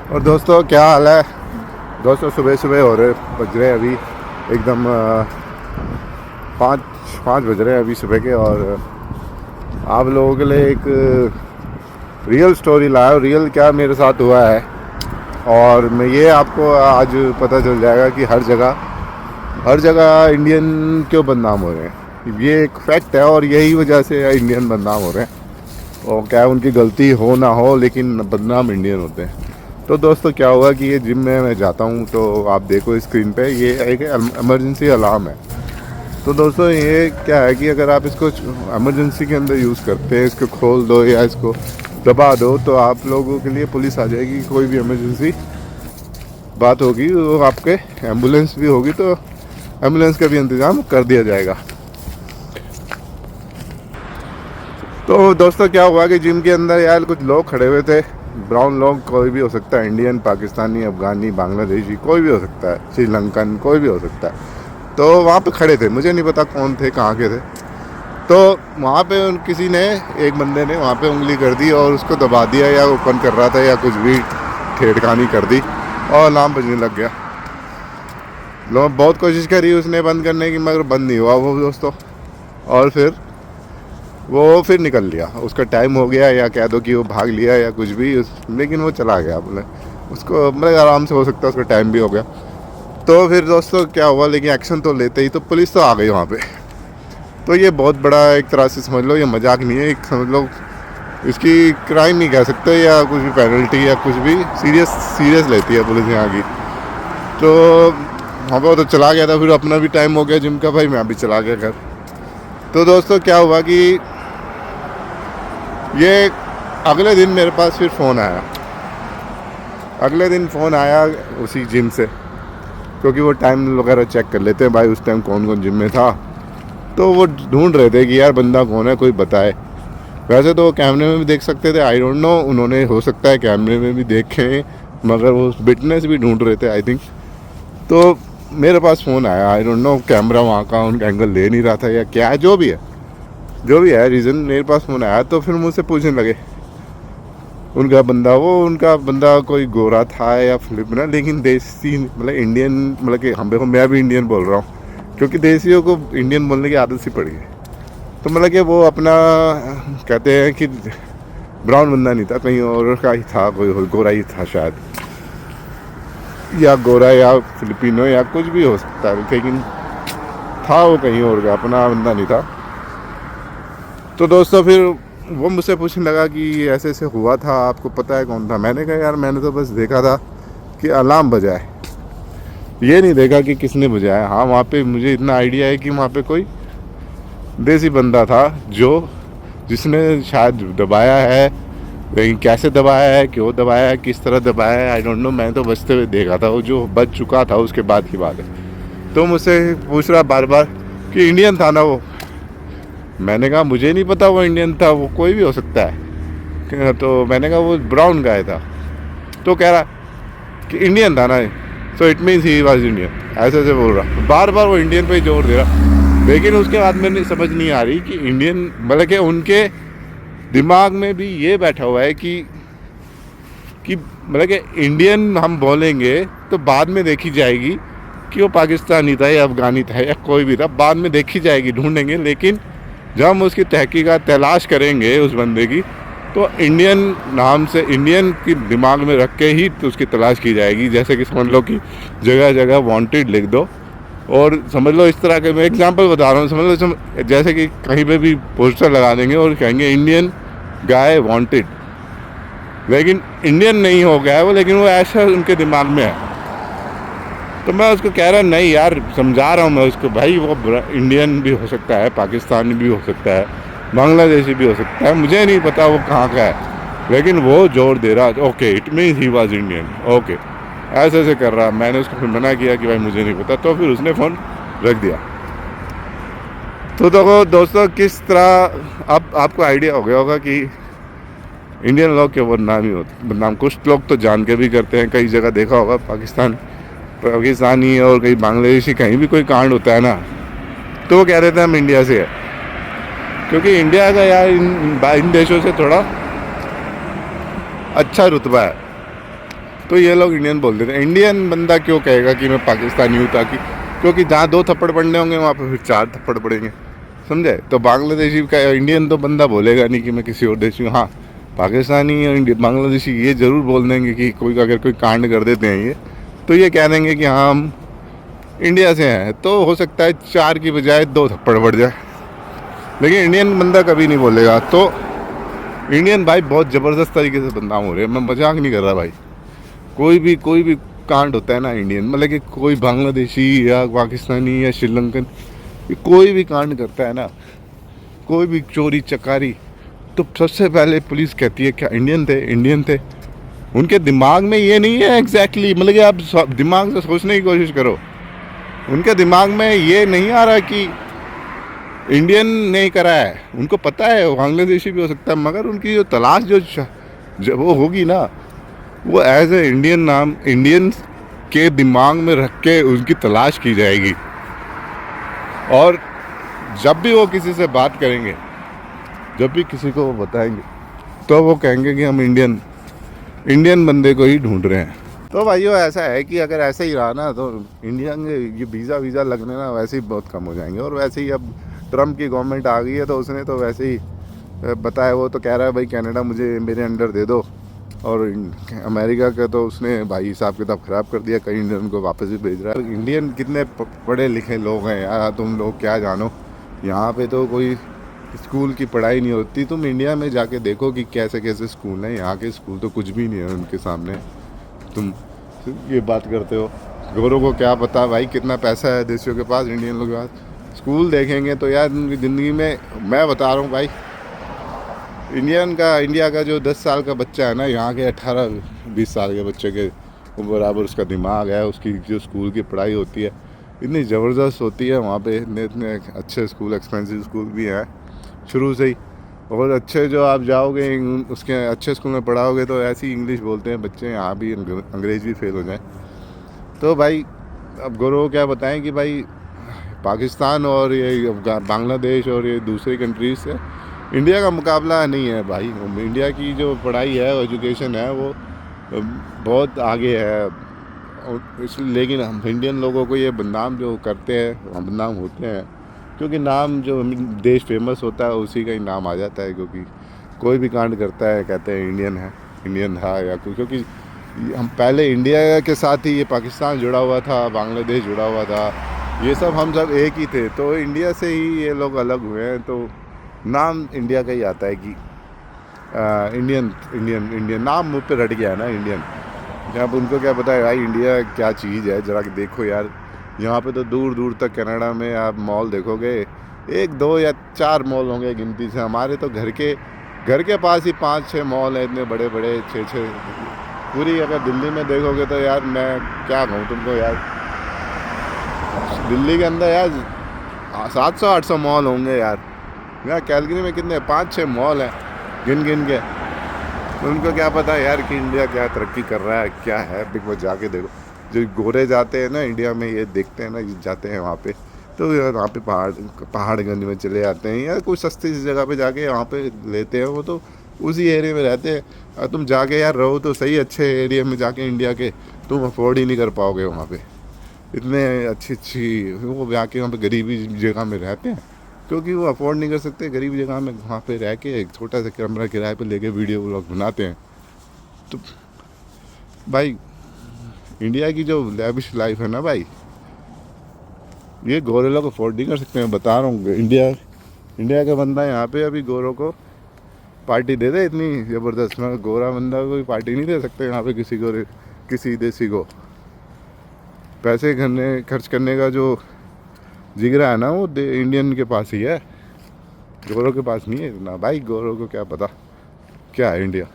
और दोस्तों क्या हाल है। दोस्तों सुबह सुबह हो रहे बज रहे अभी एकदम 5 बज रहे हैं अभी सुबह के। और आप लोगों के लिए एक रियल स्टोरी लाया हूँ। रियल क्या मेरे साथ हुआ है और मैं ये आपको आज पता चल जाएगा कि हर जगह इंडियन क्यों बदनाम हो रहे हैं। ये एक फैक्ट है और यही वजह से इंडियन बदनाम हो रहे हैं। और क्या उनकी गलती हो ना हो लेकिन बदनाम इंडियन होते हैं। तो दोस्तों क्या हुआ कि ये जिम में मैं जाता हूँ तो आप देखो स्क्रीन पे ये एक इमरजेंसी अलार्म है। तो दोस्तों ये क्या है कि अगर आप इसको इमरजेंसी के अंदर यूज़ करते हैं, इसको खोल दो या इसको दबा दो तो आप लोगों के लिए पुलिस आ जाएगी। कोई भी इमरजेंसी बात होगी तो आपके एम्बुलेंस भी होगी तो एम्बुलेंस का भी इंतज़ाम कर दिया जाएगा। तो दोस्तों क्या हुआ कि जिम के अंदर यार कुछ लोग खड़े हुए थे। ब्राउन लोग, कोई भी हो सकता है, इंडियन, पाकिस्तानी, अफगानी, बांग्लादेशी, कोई भी हो सकता है, श्रीलंकन, कोई भी हो सकता है। तो वहाँ पे खड़े थे, मुझे नहीं पता कौन थे, कहाँ के थे। तो वहाँ पे किसी ने, एक बंदे ने वहाँ पे उंगली कर दी और उसको दबा दिया या ओपन कर रहा था या कुछ भी छेड़खानी कर दी और अलार्म बजने लग गया। लोग बहुत कोशिश करी उसने बंद करने की मगर बंद नहीं हुआ वो दोस्तों। और फिर निकल लिया, उसका टाइम हो गया या कह दो कि वो भाग लिया या कुछ भी लेकिन वो चला गया। बोले उसको मतलब आराम से हो सकता है उसका टाइम भी हो गया। तो फिर दोस्तों क्या हुआ, लेकिन एक्शन तो लेते ही तो पुलिस तो आ गई वहाँ पे। तो ये बहुत बड़ा एक तरह से समझ लो, ये मजाक नहीं है, एक समझ लो इसकी क्राइम नहीं कह सकते या कुछ भी पेनल्टी या कुछ भी सीरियस लेती है पुलिस यहाँ की। तो वहाँ पर वो तो चला गया था, फिर अपना भी टाइम हो गया जिम का, भाई मैं भी चला गया घर। तो दोस्तों क्या हुआ कि ये अगले दिन मेरे पास फिर फ़ोन आया। अगले दिन फ़ोन आया उसी जिम से, क्योंकि वो टाइम वगैरह चेक कर लेते हैं भाई उस टाइम कौन कौन जिम में था। तो वो ढूंढ रहे थे कि यार बंदा कौन है, कोई बताए। वैसे तो वो कैमरे में भी देख सकते थे, आई डोंट नो, उन्होंने हो सकता है कैमरे में भी देखे मगर वो विटनेस भी ढूंढ रहे थे आई थिंक। तो मेरे पास फ़ोन आया, आई डोंट नो कैमरा वहाँ का उनका एंगल ले नहीं रहा था या क्या, जो भी है रीज़न, मेरे पास फ़ोन आया। तो फिर मुझसे पूछने लगे उनका बंदा कोई गोरा था या फिलिपिनो, लेकिन देसी मतलब इंडियन, मतलब कि हम देखो मैं भी इंडियन बोल रहा हूँ क्योंकि देसियों को इंडियन बोलने की आदत सी पड़ी है। तो मतलब कि वो अपना कहते हैं कि ब्राउन बंदा नहीं था, कहीं और का ही था, कोई गोरा ही था शायद, या गोरा या फिलिपिनो या कुछ भी हो सकता है, लेकिन था वो कहीं और का, अपना बंदा नहीं था। तो दोस्तों फिर वो मुझसे पूछने लगा कि ऐसे ऐसे हुआ था, आपको पता है कौन था। मैंने कहा यार मैंने तो बस देखा था कि अलार्म बजा है, ये नहीं देखा कि किसने बजाया। हाँ वहाँ पे मुझे इतना आइडिया है कि वहाँ पे कोई देसी बंदा था जिसने शायद दबाया है, लेकिन कैसे दबाया है, क्यों दबाया है, किस तरह दबाया है, आई डोंट नो। मैं तो बजते हुए देखा था, वो जो बज चुका था उसके बाद की बात है। तो मुझसे पूछ रहा बार बार कि इंडियन था ना वो। मैंने कहा मुझे नहीं पता वो इंडियन था, वो कोई भी हो सकता है। तो मैंने कहा वो ब्राउन गाय था। तो कह रहा कि इंडियन था ना, so it means he was Indian, ऐसे ऐसे बोल रहा, बार बार वो इंडियन पे जोर दे रहा। लेकिन उसके बाद मैंने समझ नहीं आ रही कि इंडियन मतलब कि उनके दिमाग में भी ये बैठा हुआ है कि मतलब कि इंडियन हम बोलेंगे तो बाद में देखी जाएगी कि वो पाकिस्तानी था या अफगानी था या कोई भी था, बाद में देखी जाएगी, ढूंढेंगे। लेकिन जब हम उसकी तहकीकात तलाश करेंगे उस बंदे की, तो इंडियन नाम से, इंडियन की दिमाग में रख के ही तो उसकी तलाश की जाएगी। जैसे कि समझ लो कि जगह जगह वांटेड लिख दो, और समझ लो इस तरह के, मैं एग्जांपल बता रहा हूँ, समझ लो जैसे कि कहीं पे भी पोस्टर लगा देंगे और कहेंगे इंडियन गाय वांटेड, लेकिन इंडियन नहीं हो गया है वो, लेकिन वो ऐसा उनके दिमाग में है। तो मैं उसको कह रहा नहीं यार, समझा रहा हूँ मैं उसको, भाई वो इंडियन भी हो सकता है, पाकिस्तानी भी हो सकता है, बांग्लादेशी भी हो सकता है, मुझे नहीं पता वो कहाँ का है, लेकिन वो जोर दे रहा okay it means he was Indian, okay ऐसे ऐसे कर रहा। मैंने उसको फिर मना किया कि भाई मुझे नहीं पता, तो फिर उसने फ़ोन रख दिया। तो देखो दोस्तों किस तरह अब आपको आइडिया हो गया होगा कि इंडियन लोग के बदनाम ही होते, बदनाम कुछ लोग तो जान के भी करते हैं। कई जगह देखा होगा पाकिस्तानी और कहीं बांग्लादेशी कहीं भी कोई कांड होता है ना, तो वो कह देते हैं हम इंडिया से है, क्योंकि इंडिया का यार इन देशों से थोड़ा अच्छा रुतबा है। तो ये लोग इंडियन बोल देते हैं। इंडियन बंदा क्यों कहेगा कि मैं पाकिस्तानी हूँ, ताकि क्योंकि जहाँ 2 थप्पड़ पड़ने होंगे वहाँ पे फिर 4 थप्पड़ पड़ेंगे, समझे। तो बांग्लादेशी का इंडियन तो बंदा बोलेगा नहीं कि मैं किसी और देश हूँ। हाँ, पाकिस्तानी और बांग्लादेशी ये ज़रूर बोल देंगे कि कोई अगर कोई कांड कर देते हैं ये, तो ये कह देंगे कि हाँ हम इंडिया से हैं, तो हो सकता है 4 की बजाय 2 थप्पड़ पड़ जाए, लेकिन इंडियन बंदा कभी नहीं बोलेगा। तो इंडियन भाई बहुत ज़बरदस्त तरीके से बदनाम हो रहे हैं, मैं मजाक नहीं कर रहा भाई। कोई भी कांड होता है ना इंडियन, मतलब कि कोई बांग्लादेशी या पाकिस्तानी या श्रीलंकन कोई भी कांड करता है ना, कोई भी चोरी चकारी, तो सबसे पहले पुलिस कहती है क्या इंडियन थे, इंडियन थे। उनके दिमाग में ये नहीं है एग्जैक्टली, मतलब कि आप दिमाग से सोचने की कोशिश करो, उनके दिमाग में ये नहीं आ रहा कि इंडियन नहीं करा है। उनको पता है बांग्लादेशी भी हो सकता है, मगर उनकी जो तलाश जो वो होगी ना, वो एज ए इंडियन नाम इंडियन के दिमाग में रख के उनकी तलाश की जाएगी। और जब भी वो किसी से बात करेंगे, जब भी किसी को वो बताएंगे, तो वो कहेंगे कि हम इंडियन बंदे को ही ढूंढ रहे हैं। तो भाइयों ऐसा है कि अगर ऐसे ही रहा ना, तो इंडिया में ये वीज़ा लगने ना वैसे ही बहुत कम हो जाएंगे। और वैसे ही अब ट्रम्प की गवर्नमेंट आ गई है, तो उसने तो वैसे ही बताया, वो तो कह रहा है भाई कनाडा मुझे मेरे अंडर दे दो। और अमेरिका का तो उसने भाई हिसाब किताब ख़राब कर दिया, कई इंडियन को वापस भी भेज रहा है। इंडियन कितने पढ़े लिखे लोग हैं यार, तुम लोग क्या जानो। यहाँ पे तो कोई स्कूल की पढ़ाई नहीं होती। तुम इंडिया में जाके देखो कि कैसे कैसे स्कूल हैं। यहाँ के स्कूल तो कुछ भी नहीं है उनके सामने। तुम ये बात करते हो, गोरों को क्या पता भाई कितना पैसा है देशियों के पास, इंडियन लोगों के पास। स्कूल देखेंगे तो यार उनकी ज़िंदगी में, मैं बता रहा हूँ भाई, इंडिया का जो 10 साल का बच्चा है ना, यहाँ के 18-20 साल के बच्चे के बराबर उसका दिमाग है। उसकी जो स्कूल की पढ़ाई होती है इतनी ज़बरदस्त होती है वहाँ पे। इतने अच्छे स्कूल, एक्सपेंसिव स्कूल भी हैं शुरू से ही। और अच्छे जो आप जाओगे उसके अच्छे स्कूल में पढ़ाओगे तो ऐसी इंग्लिश बोलते हैं बच्चे, यहाँ भी अंग्रेज़ी भी फेल हो जाए। तो भाई अब गोरों को क्या बताएं कि भाई पाकिस्तान और ये बांग्लादेश और ये दूसरी कंट्रीज से इंडिया का मुकाबला नहीं है भाई। इंडिया की जो पढ़ाई है, एजुकेशन है, वो बहुत आगे है। लेकिन हम इंडियन लोगों को ये बदनाम जो करते हैं, हम बदनाम होते हैं, क्योंकि नाम जो देश फेमस होता है उसी का ही नाम आ जाता है। क्योंकि कोई भी कांड करता है कहते हैं इंडियन है, इंडियन था या कोई। क्योंकि हम पहले इंडिया के साथ ही ये पाकिस्तान जुड़ा हुआ था, बांग्लादेश जुड़ा हुआ था, ये हम सब एक ही थे। तो इंडिया से ही ये लोग अलग हुए हैं, तो नाम इंडिया का ही आता है कि इंडियन नाम मुँह पे रट गया है ना इंडियन। जब उनको क्या पता है भाई इंडिया क्या चीज़ है, ज़रा देखो यार। यहाँ पे तो दूर दूर तक कनाडा में आप मॉल देखोगे, 1, 2 या 4 मॉल होंगे गिनती से। हमारे तो घर के पास ही 5-6 मॉल हैं, इतने बड़े बड़े 6-6। पूरी अगर दिल्ली में देखोगे तो यार मैं क्या कहूँ तुमको यार, दिल्ली के अंदर यार 700-800 मॉल होंगे यार। यहाँ कैलगरी में कितने 5-6 मॉल हैं गिन के। तो उनको क्या पता यार कि इंडिया क्या तरक्की कर रहा है, क्या है। बिग बॉस जाके देखो, जो गोरे जाते हैं ना इंडिया में, ये देखते हैं ना, ये जाते हैं वहाँ पे, तो यार वहाँ पे पहाड़गंज में चले जाते हैं या कोई सस्ती सी जगह पे जाके वहाँ पे लेते हैं। वो तो उसी एरिया में रहते हैं। और तुम जाके यार रहो तो सही, अच्छे एरिया में जाके इंडिया के, तुम अफोर्ड ही नहीं कर पाओगे वहाँ पे। इतने अच्छी वो जाके वहाँ पे गरीबी जगह में रहते हैं, क्योंकि वो अफोर्ड नहीं कर सकते। गरीब जगह में वहाँ पे रह के एक छोटा सा कैमरा किराए पे लेके वीडियो व्लॉग बनाते हैं। तो भाई इंडिया की जो लैविश लाइफ है ना भाई, ये गोरे लोग अफोर्ड नहीं कर सकते। मैं बता रहा हूँ, इंडिया का बंदा यहाँ पे अभी गोरों को पार्टी दे दे इतनी ज़बरदस्त, मगर गोरा बंदा कोई पार्टी नहीं दे सकते यहाँ पे किसी देसी को। पैसे खर्च करने का जो जिगरा है ना, वो इंडियन के पास ही है, गोरों के पास नहीं है इतना। भाई गोरों को क्या पता क्या है इंडिया।